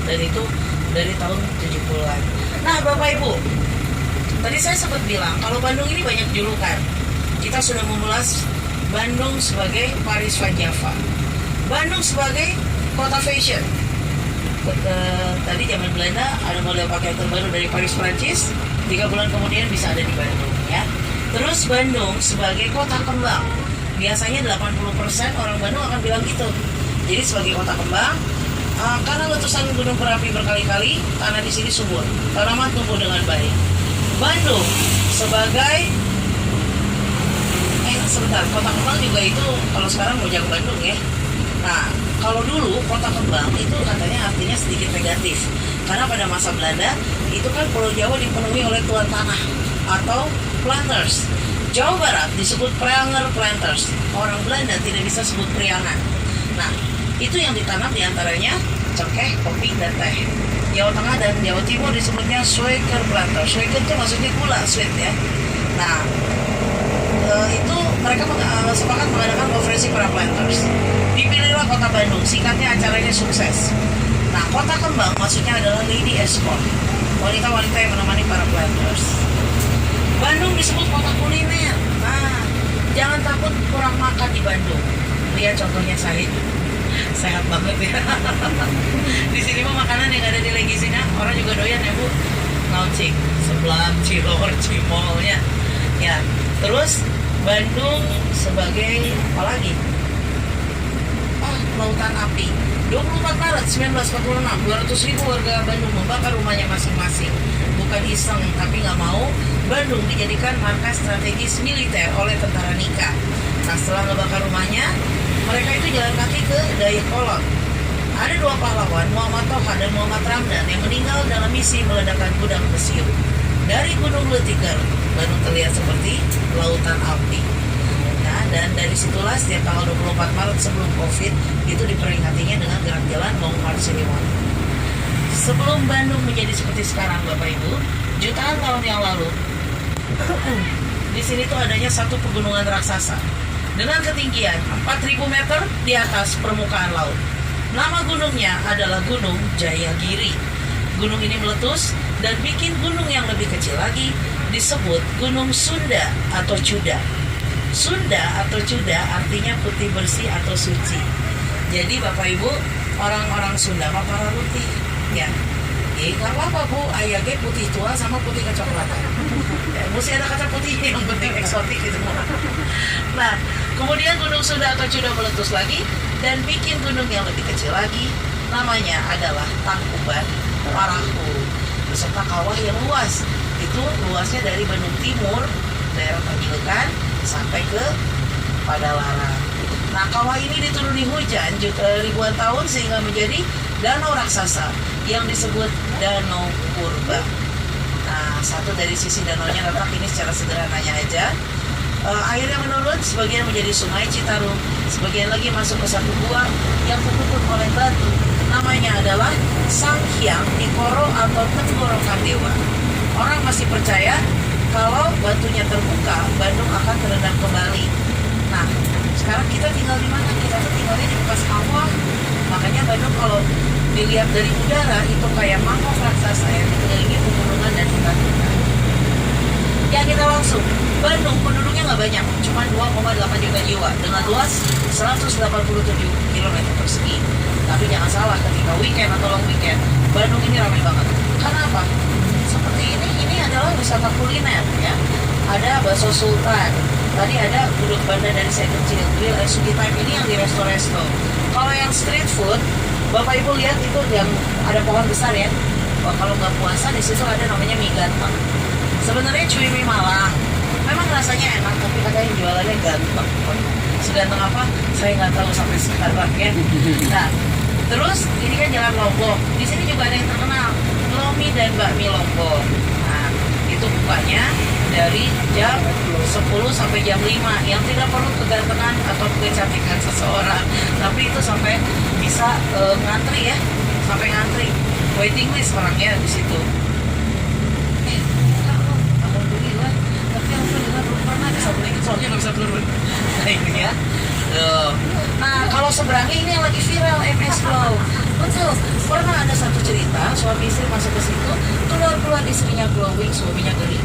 dan itu dari tahun 70-an. Nah Bapak Ibu, tadi saya sempat bilang kalau Bandung ini banyak julukan. Kita sudah mengulas Bandung sebagai Paris Van Java, Bandung sebagai kota fashion. Tadi zaman Belanda ada model pakaian terbaru dari Paris Prancis, 3 bulan kemudian bisa ada di Bandung ya. Terus Bandung sebagai kota kembang, biasanya 80% orang Bandung akan bilang gitu. Jadi sebagai kota kembang, karena letusan gunung berapi berkali-kali, tanah di sini subur, tanaman tumbuh dengan baik. Bandung sebagai sebentar, kota kembang juga itu kalau sekarang Mojang Bandung ya. Nah, kalau dulu kota kembang itu katanya artinya sedikit negatif, karena pada masa Belanda itu kan Pulau Jawa dipenuhi oleh tuan tanah atau planters. Jawa Barat disebut Preanger planters. Orang Belanda tidak bisa sebut priangan. Nah, itu yang ditanam diantaranya cengkeh, kopi, dan teh. Jawa Tengah dan Jawa Timur disebutnya Sweker planters. Sweker itu maksudnya gula, sweet ya. Nah, itu mereka sepakat mengadakan konferensi para planters. Dipilihlah kota Bandung, singkatnya acaranya sukses. Nah, kota kembang maksudnya adalah lady escort, wanita-wanita yang menemani para planters. Bandung disebut kota kuliner. Nah, jangan takut kurang makan di Bandung. Lihat contohnya saya, sehat banget ya. Di sini mah makanan yang ada di Legisina orang juga doyan ya Bu. Naucik, Seblak, Cilor, Cimolnya. Ya, terus Bandung sebagai apa lagi? Lautan api. 24 Maret 1946, 200.000 warga Bandung membakar rumahnya masing-masing. Bukan iseng, tapi nggak mau Bandung dijadikan markas strategis militer oleh tentara Nika. Nah, setelah ngebakar rumahnya, mereka itu jalan kaki ke Dayakolot. Ada 2 pahlawan, Muhammad Toha dan Muhammad Ramdan, yang meninggal dalam misi meledakkan gudang Besiu. Dari Gunung Letiker, Bandung terlihat seperti lautan api. Nah, dan dari situlah setiap tanggal 24 Maret sebelum Covid itu diperingatinya dengan gerak jalan Long March Ceremony. Sebelum Bandung menjadi seperti sekarang, Bapak Ibu, jutaan tahun yang lalu, di sini tuh adanya satu pegunungan raksasa dengan ketinggian 4.000 meter di atas permukaan laut. Nama gunungnya adalah Gunung Jayagiri. Gunung ini meletus dan bikin gunung yang lebih kecil lagi disebut Gunung Sunda atau Cuda. Sunda atau Cuda artinya putih bersih atau suci. Jadi Bapak Ibu, orang-orang Sunda mah para putih ya. Nggak apa-apa Bu, ayahnya putih tua sama putih kecoklatan. Ya, mesti ada kata putih yang penting eksotik gitu. Nah, kemudian Gunung Sunda atau Cuda meletus lagi dan bikin gunung yang lebih kecil lagi. Namanya adalah Tangkuban Parahu beserta kawah yang luas. Itu luasnya dari Bandung Timur, daerah Panjilkan sampai ke Padalarang. Nah, kawah ini dituruni hujan ribuan tahun sehingga menjadi danau raksasa yang disebut Danau Purba. Nah, satu dari sisi danaunya letak ini secara sederhananya aja. Air yang menurun sebagian menjadi sungai Citarum, sebagian lagi masuk ke satu gua yang tertutup oleh batu. Namanya adalah Sanghyang Tikoro atau Tenggorokan Dewa. Orang masih percaya kalau batunya terbuka, Bandung akan terendam kembali. Nah, sekarang kita tinggal di mana? Kita tuh tinggalnya di bekas kawah. Makanya Bandung kalau dilihat dari udara itu kayak mangkok raksasa yang dikelilingi pegunungan dan hutan-hutan. Ya, kita langsung. Bandung penduduknya nggak banyak, cuma 2,8 juta jiwa dengan luas 187 km persegi. Tapi jangan salah, ketika weekend atau long weekend, Bandung ini ramai banget. Karena apa? Seperti ini adalah wisata kuliner ya. Ada bakso sultan. Tadi ada gudeg Banda dari saya kecil. Grill Sugi Time ini yang di resto-resto. Kalau yang street food, Bapak Ibu lihat itu yang ada pohon besar ya. Kalau nggak puasa di situ ada namanya mie ganteng. Sebenarnya cuy mie Malang. Memang rasanya enak, tapi katanya jualannya ganteng. Seganteng apa? Saya nggak tahu sampai sekarang ya. Nah, terus ini kan Jalan Lombok. Di sini juga ada yang terkenal, Lomi dan Bakmi Lombok. Nah, itu bukanya dari jam 10 sampai jam 5 yang tidak perlu kegantengan atau kecantikan seseorang, tapi itu sampai bisa ngantri ya, sampai ngantri waiting list orangnya di situ. Alhamdulillah, tapi alhamdulillah belum pernah bisa beli, soalnya nggak bisa turun. Nah ini ya. Nah, kalau seberangnya ini yang lagi viral MS Glow. Betul, pernah ada satu cerita suami istri masuk ke situ, keluar istrinya glowing, suaminya geli.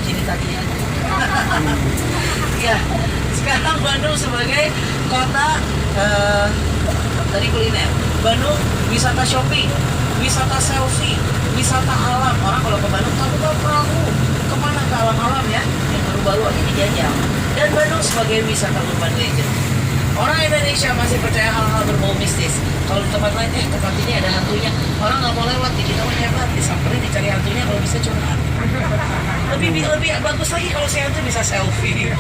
Jadi tadi aja. Ya, sekarang Bandung sebagai kota dari kuliner. Bandung wisata shopping, wisata selfie, wisata alam. Orang kalau ke Bandung tahu perahu kemana ke alam-alam ya, yang baru-baru aja dijajal. Dan Bandung sebagai wisata urban legend. Orang Indonesia masih percaya hal-hal berbau mistis. Kalau di tempat lain, tempat ini ada hantunya. Orang nggak mau lewat, di kita mah hebat. Disamperin, dicari hantunya, kalau bisa curhat. Lebih bagus lagi kalau si hantu bisa selfie.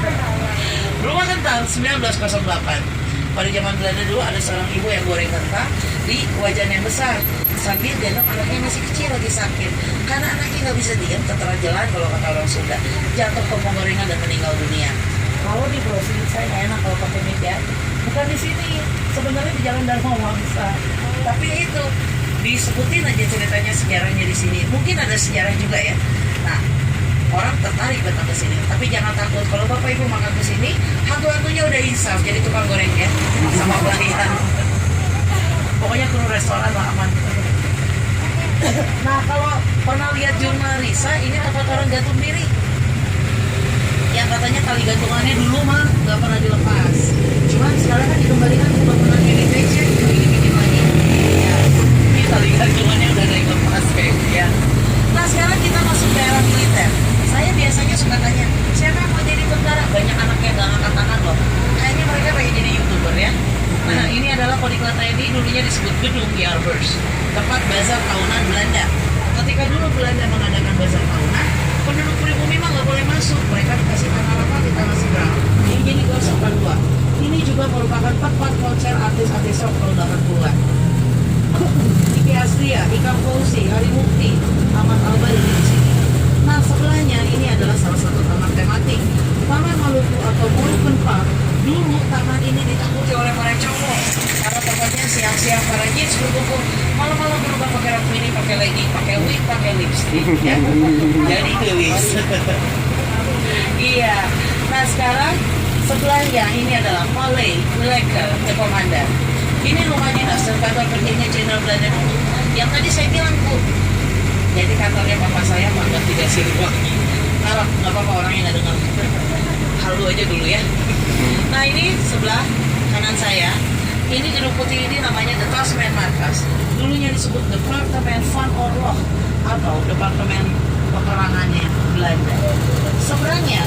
Rumah Kentang 1908. Pada zaman Belanda dulu ada seorang ibu yang goreng kentang di wajan yang besar sambil gendong anaknya masih kecil lagi sakit. Karena anaknya nggak bisa diam, tertera jalan kalau kata orang Sunda, jatuh ke penggorengan dan meninggal dunia. Kalau di provinsi saya nggak enak kalau pakai mic ya. Bukan di sini, sebenarnya di Jalan Dharma Wangsa. Tapi itu disebutin aja ceritanya, sejarahnya di sini. Mungkin ada sejarah juga ya. Nah, orang tertarik datang ke sini. Tapi jangan takut kalau bapak ibu makan ke sini, hantu-hantunya udah insaf jadi tukang goreng ya, sama pelayan. Pokoknya kru restoran lah aman. Nah, kalau pernah lihat jurnal Risa, ini tempat orang gantung diri. Yang katanya tali gantungannya dulu mah nggak pernah dilepas. Cuman sekarang kan dikembalikan ke bangunan heritage ya, dibikin lagi. Ya, ini tali gantungannya udah ada yang lepas ya. Nah, sekarang kita masuk daerah militer. Saya biasanya suka tanya, siapa yang mau jadi tentara? Banyak anak yang nggak ngangkat tangan loh. Kayaknya mereka pengen jadi YouTuber ya. Nah, ini adalah Kodiklat TNI, dulunya disebut Gedung Jaarbeurs, tempat bazar tahunan Belanda. Ketika dulu Belanda mengadakan bazar tahunan, penduduk pribumi mah nggak boleh masuk. Mereka dikasih tanah lapang di tanah seberang. Ini jadi Gor 82. Ini juga merupakan tempat konser artis-artis rock tahun 80-an. Iki Astria, Ikang Fauzi, Hari Mukti, Ahmad Albar di sini. Nah, sebelahnya ini adalah salah satu taman tematik, Taman Maluku atau Moluccan Park. Dulu taman ini ditakuti oleh para cowok karena tempatnya siang-siang para jeans berkumpul, malam-malam berubah pakai rok mini, pakai legging, pakai wig, pakai lipstick ya. Jadi gelis. Iya. Nah, sekarang sebelahnya ini adalah Malay Lekker The Commander. Ini rumah dinas dan kantor kerjanya Jenderal Belanda dulu. Yang tadi saya bilang tuh, jadi kantornya papa saya magang tidak Siliwangi. Kalau nggak apa-apa orangnya nggak dengar. Halu aja dulu ya. Nah, ini sebelah kanan saya, ini gedung putih ini namanya The Tasman Markas. Dulunya disebut Departemen van Oorlog atau Departemen Peperangannya Belanda. Seberangnya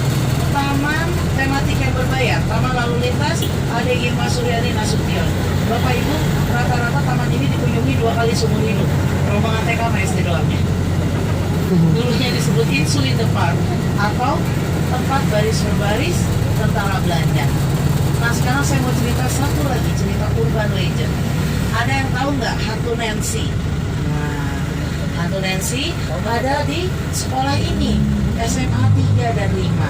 taman tematik yang berbayar, taman lalu lintas Ade Irma Suryani Nasution. Bapak Ibu, rata-rata taman ini dikunjungi 2 kali seumur hidup. Rombongan TK sama SD doangnya. Dulunya disebut Insulin the Park atau tempat baris berbaris tentara Belanda. Nah, sekarang saya mau cerita satu lagi, cerita urban legend. Ada yang tahu nggak hantu Nancy? Nah, hantu Nancy ada di sekolah ini, SMA 3 dan 5.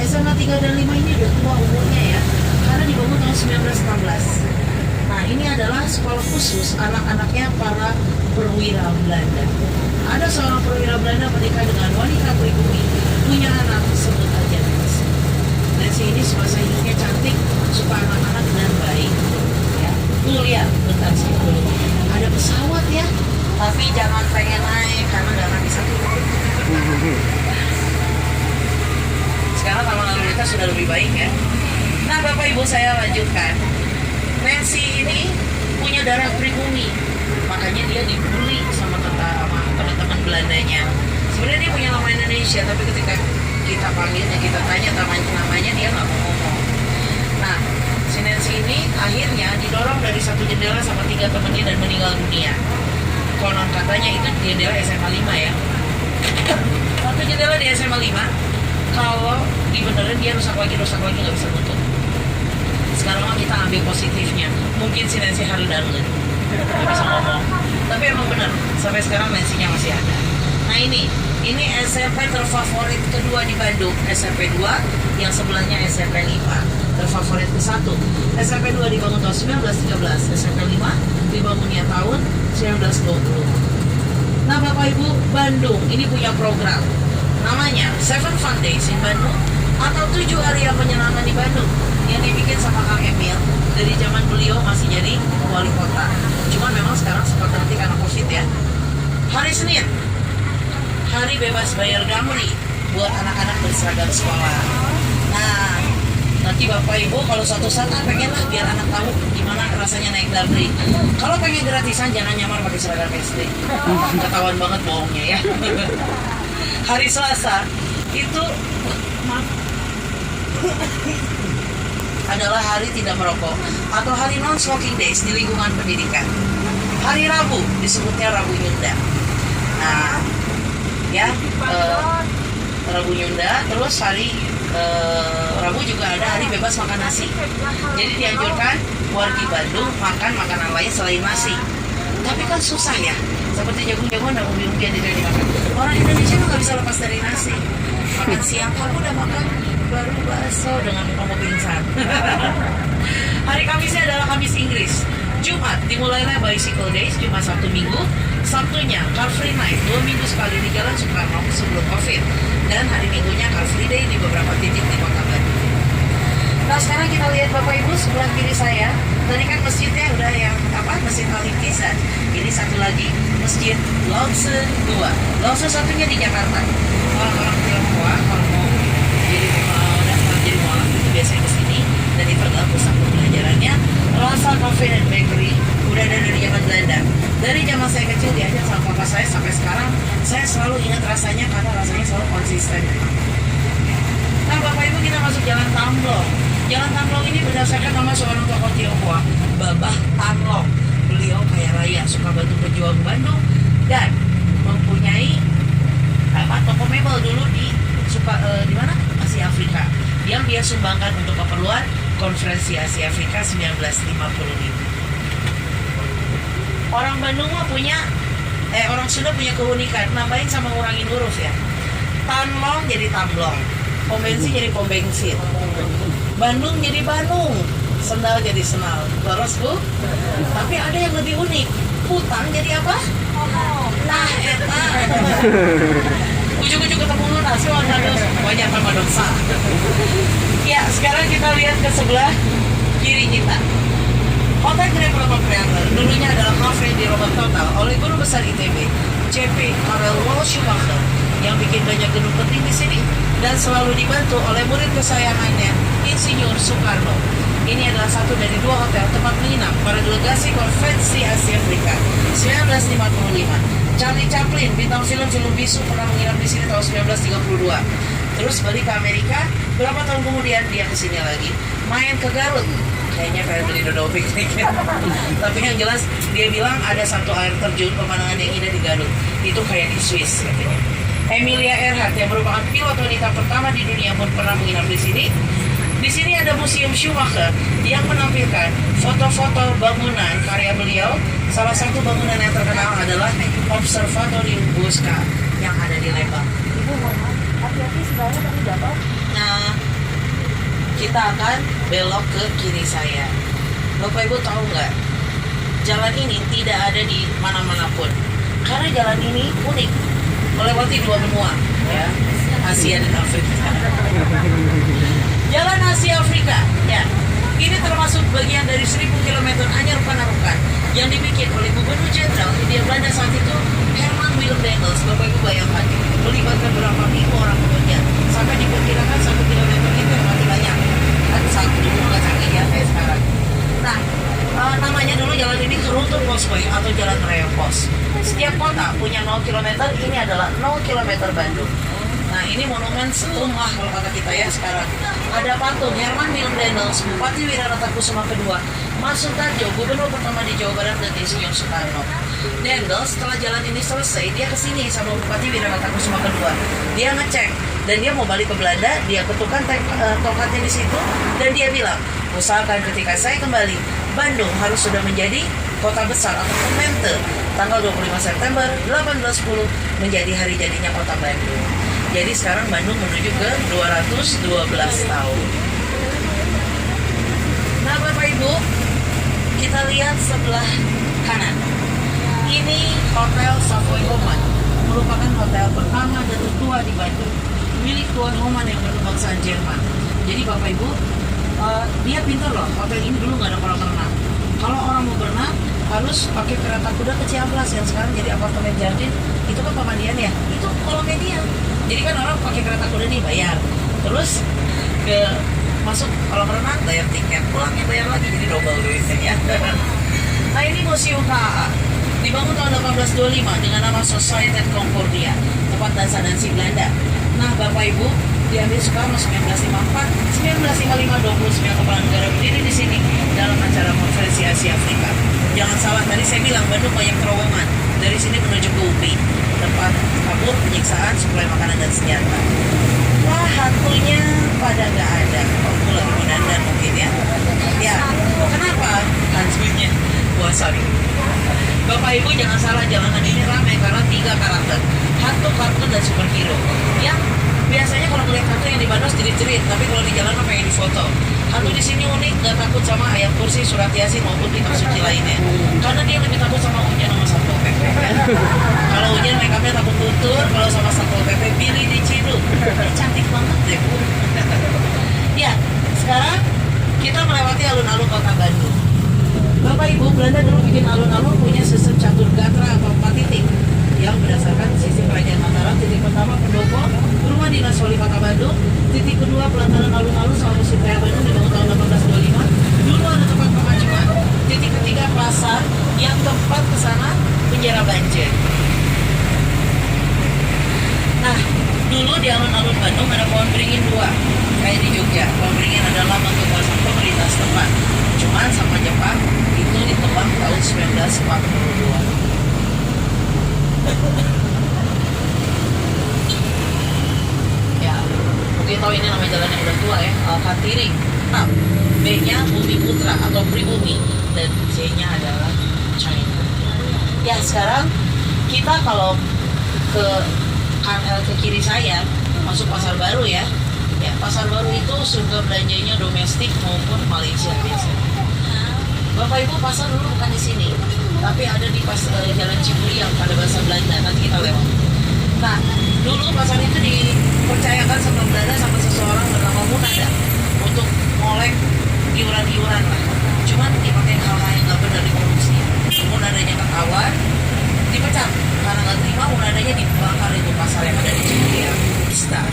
SMA 3 dan 5 ini udah tua umurnya ya, karena dibangun tahun 1916. Nah, ini adalah sekolah khusus anak-anaknya para perwira Belanda. Ada seorang perwira Belanda menikah dengan wanita pribumi, punya anak, sebut aja Nancy. Nancy ini semasa hidupnya cantik, suka anak-anak dan baik. Ya, tuh lihat, bentar sih dulu. Ada pesawat ya, tapi jangan pengen naik karena nggak akan bisa turun. Sekarang taman lalu lintas sudah lebih baik ya. Nah, Bapak Ibu, saya lanjutkan. Nancy ini punya darah pribumi, makanya dia dibully sama teman-teman Belandanya. Sebenarnya dia punya nama Indonesia, tapi ketika kita panggilnya, kita tanya namanya, dia nggak mau ngomong. Nah, si Nancy ini akhirnya didorong dari satu jendela sama 3 temannya dan meninggal dunia. Konon katanya itu jendela SMA 5 ya. Satu jendela di SMA 5, kalau dibenerin dia rusak lagi nggak bisa tutup. Sekarang kita ambil positifnya, mungkin si Nancy Hardarulen nggak bisa ngomong, tapi emang benar sampai sekarang Nancy-nya masih ada. Nah, ini SMP terfavorit kedua di Bandung, SMP 2, yang sebelahnya SMP 5. Terfavorit ke-1, SMP 2 dibangun tahun 1913, SMP 5 dibangunnya tahun 1920. Nah, Bapak Ibu, Bandung ini punya program namanya 7 Fun Days in Bandung atau 7 hari yang menyenangkan di Bandung. yang dibikin sama Kang Emil dari zaman beliau masih jadi wali kota. Cuman memang sekarang sempat berhenti karena COVID ya. Hari Senin, hari bebas bayar Damri buat anak-anak berseragam sekolah. Nah, nanti Bapak Ibu kalau suatu saat pengen lah biar anak tahu gimana rasanya naik Damri. Kalau pengen gratisan jangan nyamar pakai seragam SD. Ketahuan banget bohongnya ya. Hari Selasa itu adalah hari tidak merokok atau hari non-smoking days di lingkungan pendidikan. Hari Rabu disebutnya Rabu Nyunda. Nah, ya Rabu Nyunda. Terus hari Rabu juga ada hari bebas makan nasi. Jadi dianjurkan wargi Bandung makan makanan lain selain nasi. Tapi kan susah ya, seperti jagung-jagungan dan umbi-umbian tidak dimakan. Orang Indonesia nggak bisa lepas dari nasi. Makan siang kamu udah makan baru bakso dengan kamu pingsan. Hari Kamisnya adalah Kamis Inggris. Jumat dimulailah Bicycle Days, Jumat Sabtu Minggu. Sabtunya Car Free Night, 2 minggu sekali di Jalan Soekarno sebelum COVID. Dan hari Minggunya Car Free Day di beberapa titik di Kota Bandung. Nah sekarang kita lihat Bapak Ibu sebelah kiri saya. Tadi kan masjidnya udah yang Masjid Al-Iqtisad. Ini satu lagi Masjid Lawson 2. Lawson satunya di Jakarta. Orang-orang Tionghoa kalau mau jadi mualaf itu biasanya ke sini dan itu adalah pusat pembelajarannya. Rasa Cafe dan Bakery udah ada dari zaman Belanda. Dari zaman saya kecil diajar sama papa saya sampai sekarang saya selalu ingat rasanya karena rasanya selalu konsisten. Nah Bapak Ibu kita masuk Jalan Tamblong. Jalan Tamblong ini berdasarkan nama seorang tokoh Tionghoa, Babah Tanlong. Beliau kaya raya, suka bantu pejuang Bandung dan mempunyai toko mebel dulu di mana? Asia Afrika yang dia sumbangkan untuk keperluan Konferensi Asia Afrika 1955. Orang Bandung mah orang Sunda punya keunikan, nambahin sama ngurangin huruf ya. Tanlong jadi Tamblong, pom bensin jadi pom bensin, Bandung jadi Bandung, sendal jadi senal. Terus Bu, tapi ada yang lebih unik, hutang jadi apa? Nah, eta. Ujung-ujung ketemu lunas, banyak sama dosa. Ya, sekarang kita lihat ke sebelah kiri kita. Hotel Grand Protocol Creator dulunya adalah kafe di Robert total oleh guru besar ITB, CP Karel Walsh Schumacher, yang bikin banyak gedung penting di sini dan selalu dibantu oleh murid kesayangannya, Insinyur Soekarno. Ini adalah satu dari 2 hotel tempat menginap para delegasi Konferensi Asia Afrika 1955. Charlie Chaplin, bintang film bisu pernah menginap di sini tahun 1932. Terus balik ke Amerika, berapa tahun kemudian dia kesini lagi, main ke Garut. Kayaknya pengen beli Dodovik. Tapi yang jelas dia bilang ada satu air terjun pemandangan yang indah di Garut. Itu kayak di Swiss katanya. Emilia Earhart yang merupakan pilot wanita pertama di dunia pun pernah menginap di sini. Di sini ada Museum Schumacher yang menampilkan foto-foto bangunan karya beliau. Salah satu bangunan yang terkenal adalah Observatorium Bosca yang ada di Lembang. Ibu, hati-hati sebelahnya tadi jatuh. Nah, kita akan belok ke kiri saya. Bapak Ibu tahu nggak? Jalan ini tidak ada di mana-mana pun. Karena jalan ini unik, melewati 2 benua, ya, Asia dan Afrika. Jalan Asia Afrika, ya. Ini termasuk bagian dari 1000 km anyar Panarukan yang dibikin oleh Gubernur Jenderal Hindia Belanda saat itu, Herman Willem Dengels. Bapak Ibu bayangkan, melibatkan berapa ribu orang pekerja. Sampai diperkirakan 1 km itu masih banyak. Kan saat dulu nggak canggih ya kayak sekarang. Nah, namanya dulu jalan ini Rute Posway atau Jalan Raya Pos. Setiap kota punya 0 km, ini adalah 0 km Bandung. Nah ini monumen setumah kalau kata kita ya sekarang. Ada patung Herman Willem Dengels, Bupati Wirarata Kusuma kedua, Mas Sutarjo, Gubernur pertama di Jawa Barat dan Insinyur Soekarno. Dengels setelah jalan ini selesai, dia kesini sama Bupati Wirarata Kusuma kedua. Dia ngecek dan dia mau balik ke Belanda, dia ketukan tongkatnya di situ dan dia bilang, usahakan ketika saya kembali, Bandung harus sudah menjadi kota besar atau Mente. Tanggal 25 September 1810 menjadi hari jadinya kota Bandung. Jadi sekarang Bandung menuju ke 212 tahun. Nah Bapak Ibu, kita lihat sebelah kanan. Ini Hotel Savoy Homan, merupakan hotel pertama dan tertua di Bandung, milik Tuan Homan yang berkebangsaan Jerman. Jadi Bapak Ibu, dia pintar loh. Hotel ini dulu nggak ada kolam renang. Kalau orang mau berenang harus pakai kereta kuda ke Ciamplas yang sekarang jadi apartemen Jardin. Itu kan pemandian ya. Itu kolamnya dia. Jadi kan orang pakai kereta kuda nih bayar. Terus ke masuk kolam renang bayar tiket, pulangnya bayar lagi, jadi double duitnya ya. Nah ini Museum KAA dibangun tahun 1825 dengan nama Sociëteit Concordia, tempat dansa-dansi Belanda. Nah Bapak Ibu, diambil Soekarno 1954, 1955 29 kepala negara berdiri di sini dalam acara konferensi Asia Afrika. Jangan salah, tadi saya bilang Bandung banyak terowongan dari sini menuju ke UPI, tempat kabur, penyiksaan, suplai makanan dan senjata. Wah, hantunya pada nggak ada. Aku lagi mendandan mungkin ya. Ya, kenapa hantunya? Wah, sorry. Bapak Ibu jangan salah, jalanan ini ramai karena 3 karakter. Hantu, kartun, dan superhero. Yang biasanya kalau melihat hantu yang di Bandung jerit-jerit, tapi kalau di jalanan pengen difoto. Hantu di sini unik, nggak takut sama ayat kursi, surat yasin maupun kitab suci lainnya. Karena dia lebih takut sama hujan sama Satpol PP. Kalau hujan makeupnya takut tutur, kalau sama Satpol PP pilih diciduk. Cantik banget deh Bu. Ya, sekarang kita melewati alun-alun kota Bandung. Bapak Ibu, Belanda dulu bikin alun-alun punya sistem catur gatra atau 4 titik yang berdasarkan sistem kerajaan Mataram. Titik pertama pendopo, rumah dinas wali kota Bandung. Titik kedua pelataran alun-alun sama musim raya Bandung dibangun tahun 1825. Dulu ada tempat pemacuan. Titik ketiga pasar yang tempat kesana penjara banjir. Nah, dulu di alun-alun Bandung ada pohon beringin 2 kayak di Jogja. Pohon beringin adalah bentuk kekuasaan pemerintah setempat. Cuman sama Jepang itu ditebang tahun 1942. Ya, mungkin tahu ini nama jalan yang udah tua ya, Alkatiring. Nah, B-nya Bumi Putra atau Pribumi dan C-nya adalah China. Ya, sekarang kita kalau ke kiri saya masuk pasar baru ya. Ya, pasar baru itu surga belanjanya domestik maupun Malaysia biasanya. Bapak Ibu, pasar dulu bukan di sini, tapi ada di Jalan Ciburi yang pada bahasa Belanda. Nanti kita lewat. Nah, dulu pasar itu dipercayakan sama Belanda sama seseorang bernama Munada untuk ngolek iuran-iuran lah. Cuman dipakai hal-hal yang nggak benar, dikorupsi. Munadanya ketahuan, dipecat karena nggak terima. Munadanya dibakar itu pasar yang ada di Ciburi ya, Ista.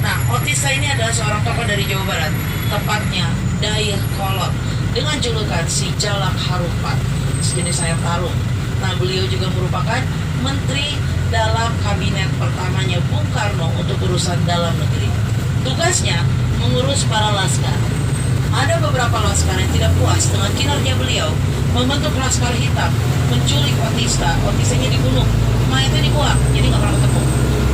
Nah, Otista ini adalah seorang tokoh dari Jawa Barat, tepatnya Dayakolot, dengan julukan si Jalak Harupat, sejenis sayap tarung. Nah, beliau juga merupakan menteri dalam kabinet pertamanya Bung Karno untuk urusan dalam negeri. Tugasnya mengurus para laskar. Ada beberapa laskar yang tidak puas dengan kinerja beliau, membentuk laskar hitam, menculik Otista. Otistanya dibunuh, mayatnya dibuang, jadi nggak pernah ketemu.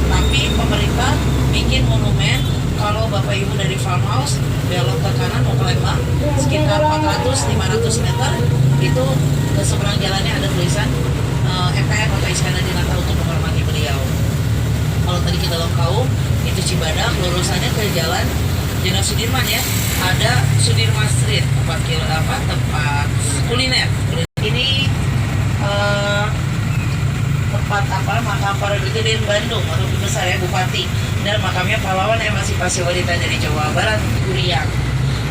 Tapi pemerintah bikin monumen. Kalau Bapak Ibu dari farmhouse belok ke kanan mau ke Lembang sekitar 400-500 meter, itu ke seberang jalannya ada tulisan MPN atau Iskandar Dinata untuk menghormati beliau. Kalau tadi kita Kaum itu Cibadak, lurusannya ke jalan Jenderal Sudirman ya, ada Sudirman Street, tempat kuliner. Ini tempat makam para presiden Bandung atau besar ya, Bupati, dan makamnya pahlawan emansipasi wanita dari Jawa Barat, Uriang.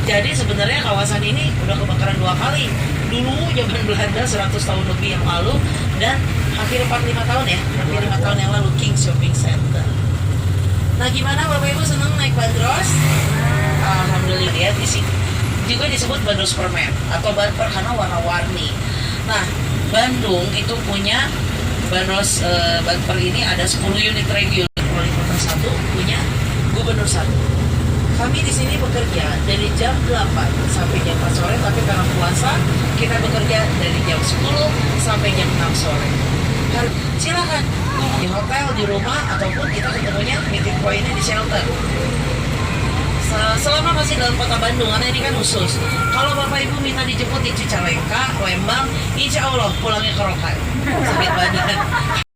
Jadi sebenarnya kawasan ini udah kebakaran 2 kali. Dulu zaman Belanda 100 tahun lebih yang lalu, dan hampir 45 tahun ya, hampir 5 tahun yang lalu, King Shopping Center. Nah, gimana Bapak Ibu, senang naik bandros? Alhamdulillah ya, di sini juga disebut bandros permen atau bumper karena warna-warni. Nah, Bandung itu punya bandros bumper ini ada 10 unit reguler. Wali kota 1 punya gubernur 1. Kami di sini bekerja dari jam 8 sampai jam 4 sore, tapi karena puasa kita bekerja dari jam 10 sampai jam 6 sore. Silakan di hotel, di rumah, ataupun kita ketemunya meeting point-nya di shelter. Selama masih dalam kota Bandung, karena ini kan khusus. Kalau Bapak Ibu minta dijemput di Cicalengka, Lembang, insya Allah pulangnya ke Rokan. Sakit badan.